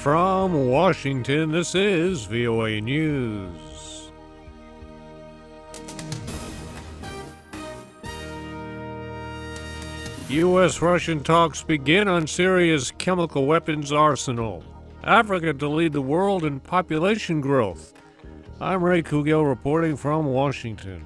from Washington, this is VOA News. U.S. Russian talks begin on Syria's chemical weapons arsenal. Africa to lead the world in population growth. I'm Ray Kouguell reporting from Washington.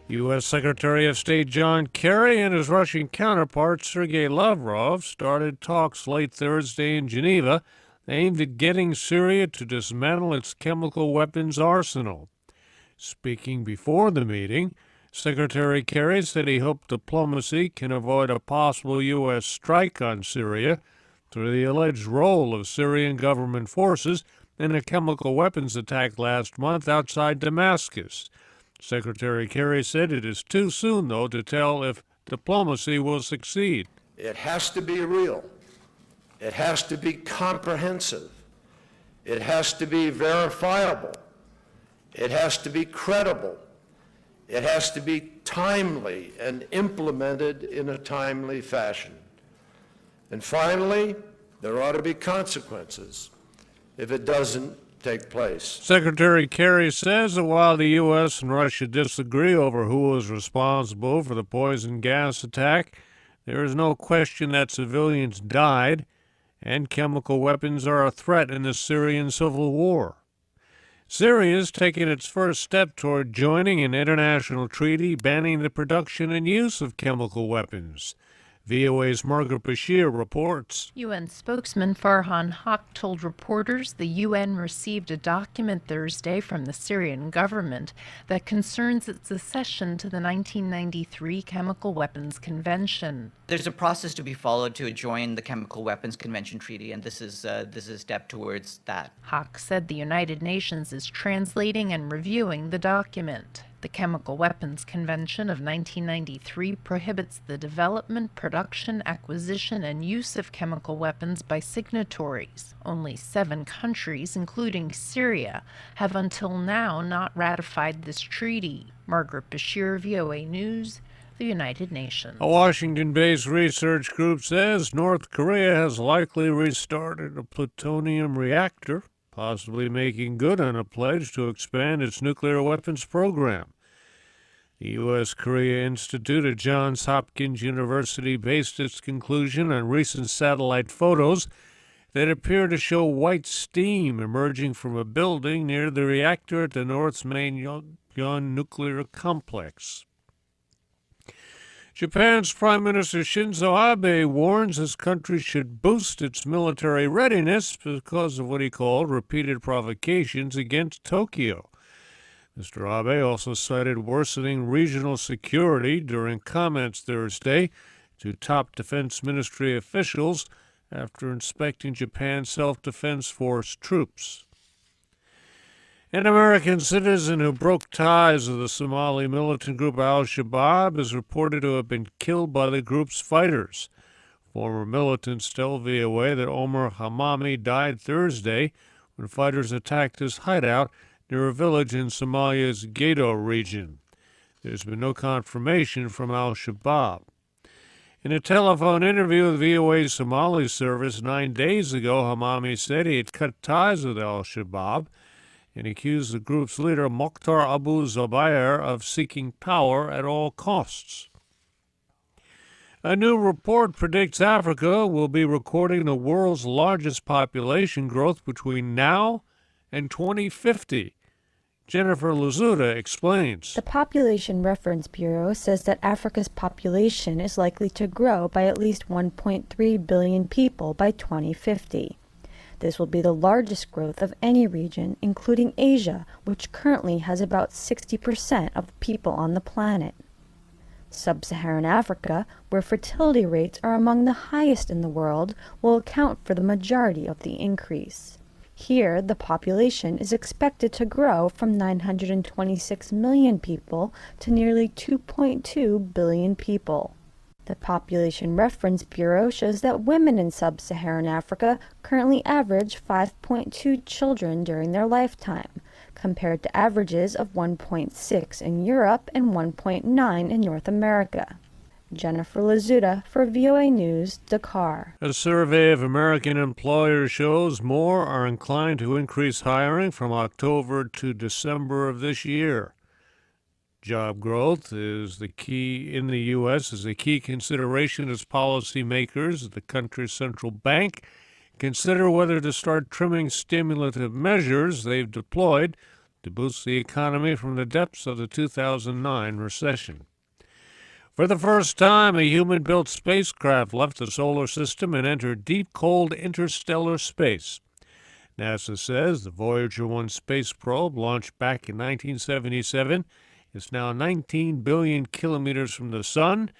U.S. Secretary of State John Kerry and his Russian counterpart Sergei Lavrov started talks late Thursday in Geneva aimed at getting Syria to dismantle its chemical weapons arsenal. Speaking before the meeting, Secretary Kerry said he hoped diplomacy can avoid a possible U.S. strike on Syria through the alleged role of Syrian government forces in a chemical weapons attack last month outside Damascus. Secretary Kerry said it is too soon, though, to tell if diplomacy will succeed. It has to be real. It has to be comprehensive. It has to be verifiable. It has to be credible. It has to be timely and implemented in a timely fashion. And finally, there ought to be consequences if it doesn't take place. Secretary Kerry says that while the U.S. and Russia disagree over who was responsible for the poison gas attack, there is no question that civilians died and chemical weapons are a threat in the Syrian civil war. Syria is taking its first step toward joining an international treaty banning the production and use of chemical weapons. VOA's Margaret Bashir reports. UN spokesman Farhan Haq told reporters the UN received a document Thursday from the Syrian government that concerns its accession to the 1993 Chemical Weapons Convention. There's a process to be followed to join the Chemical Weapons Convention Treaty, and this is a step towards that. Haq said the United Nations is translating and reviewing the document. The Chemical Weapons Convention of 1993 prohibits the development, production, acquisition, and use of chemical weapons by signatories. Only 7 countries, including Syria, have until now not ratified this treaty. Margaret Bashir, VOA News, the United Nations. A Washington-based research group says North Korea has likely restarted a plutonium reactor, possibly making good on a pledge to expand its nuclear weapons program. The U.S. Korea Institute at Johns Hopkins University based its conclusion on recent satellite photos that appear to show white steam emerging from a building near the reactor at the North's main Yongbyon nuclear complex. Japan's Prime Minister Shinzo Abe warns his country should boost its military readiness because of what he called repeated provocations against Tokyo. Mr. Abe also cited worsening regional security during comments Thursday to top Defense Ministry officials after inspecting Japan's self-defense force troops. An American citizen who broke ties with the Somali militant group al-Shabaab is reported to have been killed by the group's fighters. Former militants tell VOA that Omar Hamami died Thursday when fighters attacked his hideout near a village in Somalia's Gedo region. There's been no confirmation from al-Shabaab. In a telephone interview with VOA's Somali service 9 days ago, Hamami said he had cut ties with al-Shabaab and accused the group's leader, Mokhtar Abu Zubayr, of seeking power at all costs. A new report predicts Africa will be recording the world's largest population growth between now and 2050. Jennifer Lazuda explains. The Population Reference Bureau says that Africa's population is likely to grow by at least 1.3 billion people by 2050. This will be the largest growth of any region, including Asia, which currently has about 60% of the people on the planet. Sub-Saharan Africa, where fertility rates are among the highest in the world, will account for the majority of the increase. Here, the population is expected to grow from 926 million people to nearly 2.2 billion people. The Population Reference Bureau shows that women in sub-Saharan Africa currently average 5.2 children during their lifetime, compared to averages of 1.6 in Europe and 1.9 in North America. Jennifer Lazuda for VOA News, Dakar. A survey of American employers shows more are inclined to increase hiring from October to December of this year. Job growth is the key in the U.S. is a key consideration as policymakers at the country's central bank consider whether to start trimming stimulative measures they've deployed to boost the economy from the depths of the 2009 recession. For the first time, a human-built spacecraft left the solar system and entered deep, cold interstellar space. NASA says the Voyager 1 space probe, launched back in 1977, is now 19 billion kilometers from the sun,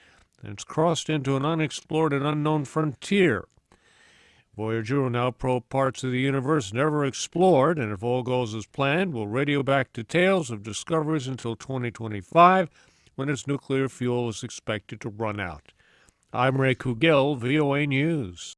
and it's crossed into an unexplored and unknown frontier. Voyager will now probe parts of the universe never explored, and if all goes as planned, will radio back details of discoveries until 2025, when its nuclear fuel is expected to run out. I'm Ray Kouguell, VOA News.